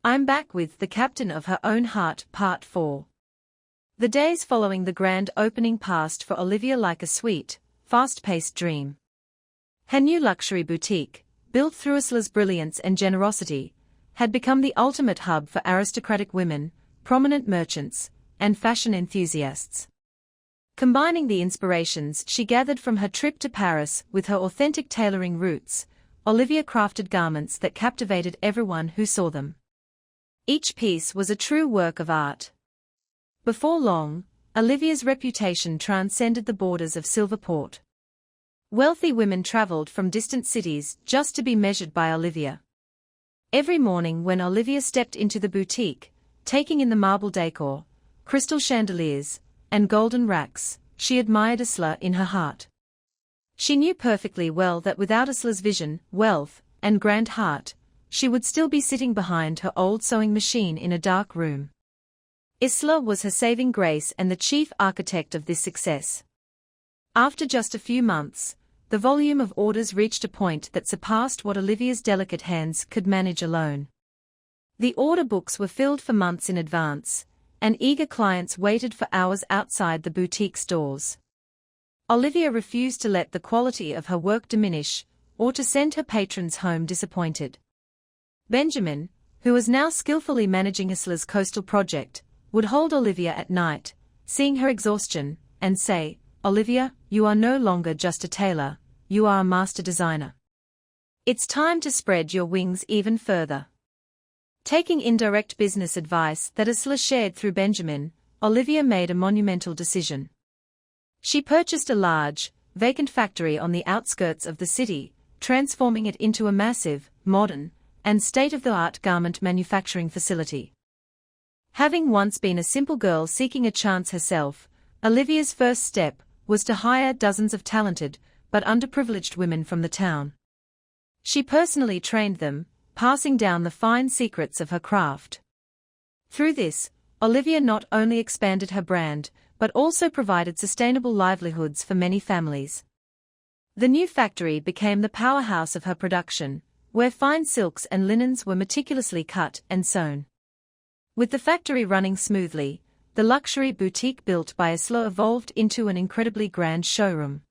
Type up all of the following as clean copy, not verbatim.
I'm back with The Captain of Her Own Heart, Part 4. The days following the grand opening passed for Olivia like a sweet, fast-paced dream. Her new luxury boutique, built through Isla's brilliance and generosity, had become the ultimate hub for aristocratic women, prominent merchants, and fashion enthusiasts. Combining the inspirations she gathered from her trip to Paris with her authentic tailoring roots, Olivia crafted garments that captivated everyone who saw them. Each piece was a true work of art. Before long, Olivia's reputation transcended the borders of Silverport. Wealthy women traveled from distant cities just to be measured by Olivia. Every morning when Olivia stepped into the boutique, taking in the marble decor, crystal chandeliers, and golden racks, she admired Isla in her heart. She knew perfectly well that without Isla's vision, wealth, and grand heart, she would still be sitting behind her old sewing machine in a dark room. Isla was her saving grace and the chief architect of this success. After just a few months, the volume of orders reached a point that surpassed what Olivia's delicate hands could manage alone. The order books were filled for months in advance, and eager clients waited for hours outside the boutique's doors. Olivia refused to let the quality of her work diminish, or to send her patrons home disappointed. Benjamin, who was now skillfully managing Isla's coastal project, would hold Olivia at night, seeing her exhaustion, and say, "Olivia, you are no longer just a tailor, you are a master designer. It's time to spread your wings even further." Taking indirect business advice that Isla shared through Benjamin, Olivia made a monumental decision. She purchased a large, vacant factory on the outskirts of the city, transforming it into a massive, modern, and state-of-the-art garment manufacturing facility. Having once been a simple girl seeking a chance herself, Olivia's first step was to hire dozens of talented, but underprivileged women from the town. She personally trained them, passing down the fine secrets of her craft. Through this, Olivia not only expanded her brand, but also provided sustainable livelihoods for many families. The new factory became the powerhouse of her production, where fine silks and linens were meticulously cut and sewn. With the factory running smoothly, the luxury boutique built by Isla evolved into an incredibly grand showroom.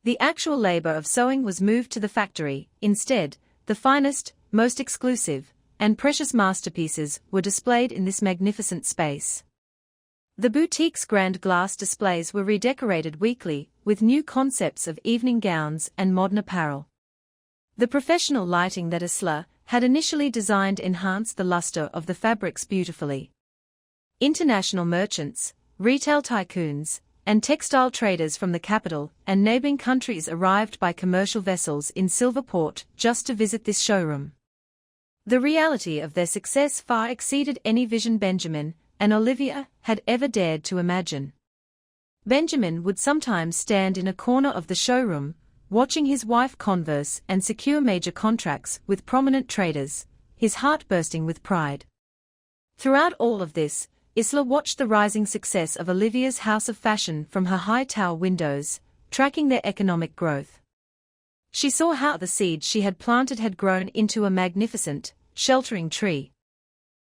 The actual labor of sewing was moved to the factory. Instead, the finest, most exclusive, and precious masterpieces were displayed in this magnificent space. The boutique's grand glass displays were redecorated weekly, with new concepts of evening gowns and modern apparel. The professional lighting that Isla had initially designed enhanced the luster of the fabrics beautifully. International merchants, retail tycoons, and textile traders from the capital and neighboring countries arrived by commercial vessels in Silverport just to visit this showroom. The reality of their success far exceeded any vision Benjamin and Olivia had ever dared to imagine. Benjamin would sometimes stand in a corner of the showroom, watching his wife converse and secure major contracts with prominent traders, his heart bursting with pride. Throughout all of this, Isla watched the rising success of Olivia's house of fashion from her high tower windows, tracking their economic growth. She saw how the seed she had planted had grown into a magnificent, sheltering tree.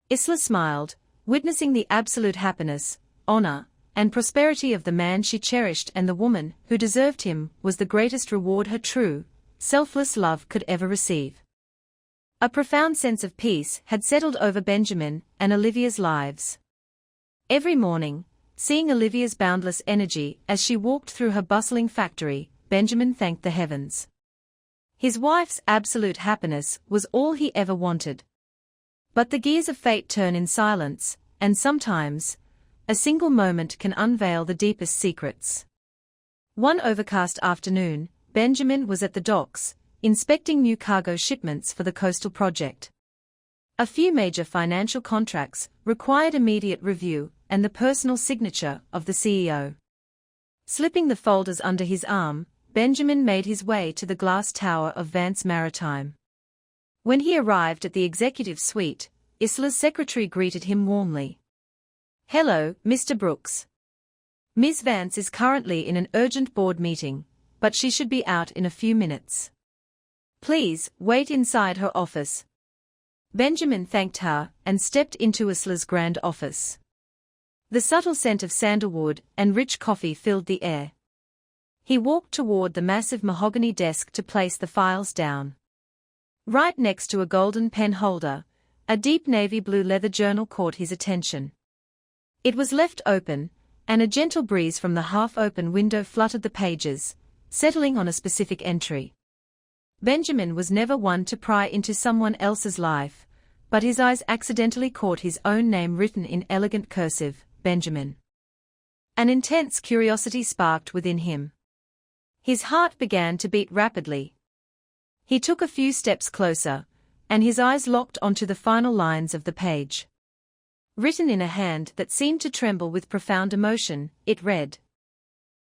Isla smiled, witnessing the absolute happiness, honor, and prosperity of the man she cherished, and the woman who deserved him was the greatest reward her true, selfless love could ever receive. A profound sense of peace had settled over Benjamin and Olivia's lives. Every morning, seeing Olivia's boundless energy as she walked through her bustling factory, Benjamin thanked the heavens. His wife's absolute happiness was all he ever wanted. But the gears of fate turn in silence, and sometimes, a single moment can unveil the deepest secrets. One overcast afternoon, Benjamin was at the docks, inspecting new cargo shipments for the coastal project. A few major financial contracts required immediate review and the personal signature of the CEO. Slipping the folders under his arm, Benjamin made his way to the glass tower of Vance Maritime. When he arrived at the executive suite, Isla's secretary greeted him warmly. "Hello, Mr. Brooks. Ms. Vance is currently in an urgent board meeting, but she should be out in a few minutes. Please, wait inside her office." Benjamin thanked her and stepped into Isla's grand office. The subtle scent of sandalwood and rich coffee filled the air. He walked toward the massive mahogany desk to place the files down. Right next to a golden pen holder, a deep navy blue leather journal caught his attention. It was left open, and a gentle breeze from the half-open window fluttered the pages, settling on a specific entry. Benjamin was never one to pry into someone else's life, but his eyes accidentally caught his own name written in elegant cursive, Benjamin. An intense curiosity sparked within him. His heart began to beat rapidly. He took a few steps closer, and his eyes locked onto the final lines of the page. Written in a hand that seemed to tremble with profound emotion, it read,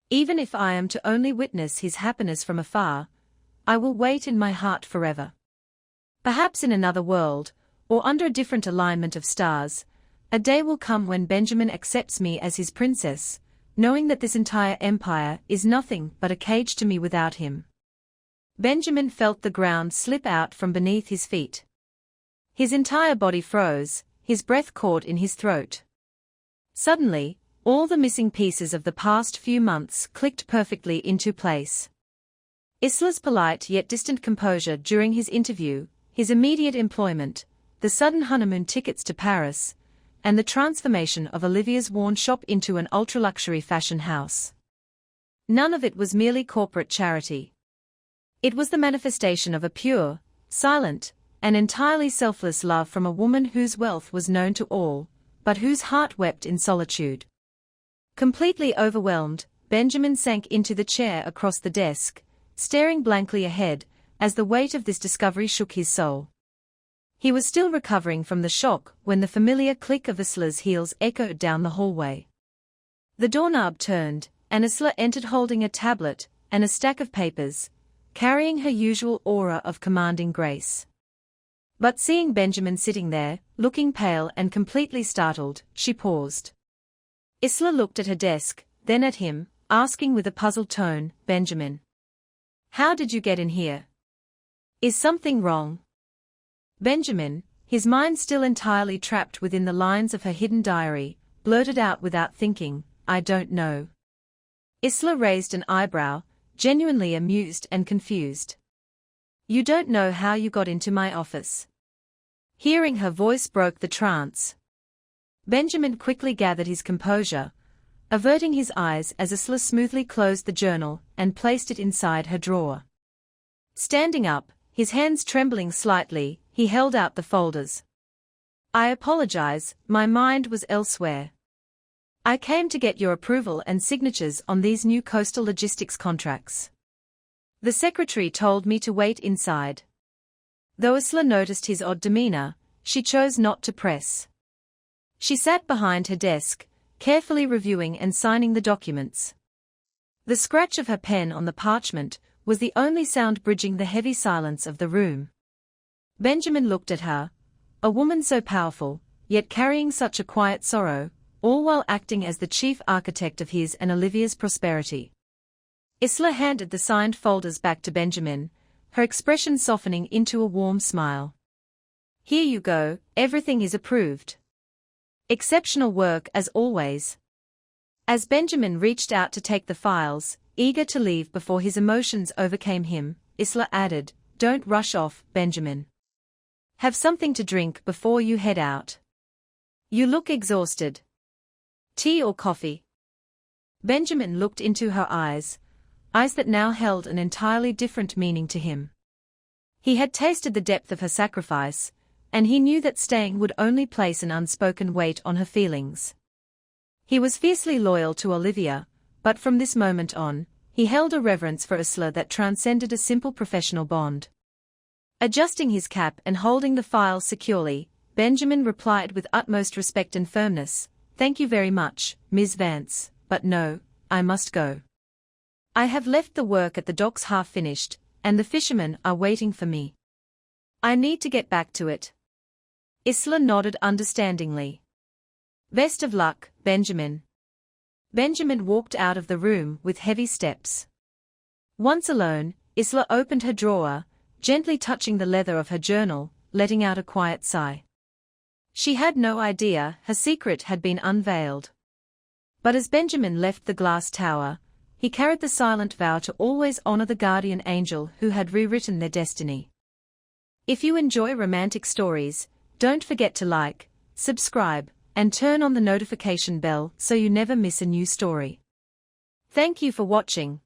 "Even if I am to only witness his happiness from afar, I will wait in my heart forever. Perhaps in another world, or under a different alignment of stars, a day will come when Benjamin accepts me as his princess, knowing that this entire empire is nothing but a cage to me without him." Benjamin felt the ground slip out from beneath his feet. His entire body froze, his breath caught in his throat. Suddenly, all the missing pieces of the past few months clicked perfectly into place. Isla's polite yet distant composure during his interview, his immediate employment, the sudden honeymoon tickets to Paris, and the transformation of Olivia's worn shop into an ultra-luxury fashion house. None of it was merely corporate charity. It was the manifestation of a pure, silent, and entirely selfless love from a woman whose wealth was known to all, but whose heart wept in solitude. Completely overwhelmed, Benjamin sank into the chair across the desk, staring blankly ahead, as the weight of this discovery shook his soul. He was still recovering from the shock when the familiar click of Isla's heels echoed down the hallway. The doorknob turned, and Isla entered holding a tablet and a stack of papers, carrying her usual aura of commanding grace. But seeing Benjamin sitting there, looking pale and completely startled, she paused. Isla looked at her desk, then at him, asking with a puzzled tone, "Benjamin, how did you get in here? Is something wrong?" Benjamin, his mind still entirely trapped within the lines of her hidden diary, blurted out without thinking, "I don't know." Isla raised an eyebrow, genuinely amused and confused. "You don't know how you got into my office?" Hearing her voice broke the trance. Benjamin quickly gathered his composure, averting his eyes as Isla smoothly closed the journal and placed it inside her drawer. Standing up, his hands trembling slightly, he held out the folders. "I apologize, my mind was elsewhere. I came to get your approval and signatures on these new coastal logistics contracts. The secretary told me to wait inside." Though Isla noticed his odd demeanor, she chose not to press. She sat behind her desk, carefully reviewing and signing the documents. The scratch of her pen on the parchment was the only sound bridging the heavy silence of the room. Benjamin looked at her, a woman so powerful, yet carrying such a quiet sorrow, all while acting as the chief architect of his and Olivia's prosperity. Isla handed the signed folders back to Benjamin, her expression softening into a warm smile. "Here you go, everything is approved. Exceptional work as always." As Benjamin reached out to take the files, eager to leave before his emotions overcame him, Isla added, "Don't rush off, Benjamin. Have something to drink before you head out. You look exhausted. Tea or coffee?" Benjamin looked into her eyes that now held an entirely different meaning to him. He had tasted the depth of her sacrifice, and he knew that staying would only place an unspoken weight on her feelings. He was fiercely loyal to Olivia, but from this moment on, he held a reverence for Isla that transcended a simple professional bond. Adjusting his cap and holding the files securely, Benjamin replied with utmost respect and firmness, "Thank you very much, Ms. Vance, but no, I must go. I have left the work at the docks half finished, and the fishermen are waiting for me. I need to get back to it." Isla nodded understandingly. "Best of luck, Benjamin." Benjamin walked out of the room with heavy steps. Once alone, Isla opened her drawer, gently touching the leather of her journal, letting out a quiet sigh. She had no idea her secret had been unveiled. But as Benjamin left the glass tower, he carried the silent vow to always honor the guardian angel who had rewritten their destiny. If you enjoy romantic stories, don't forget to like, subscribe, and turn on the notification bell so you never miss a new story. Thank you for watching.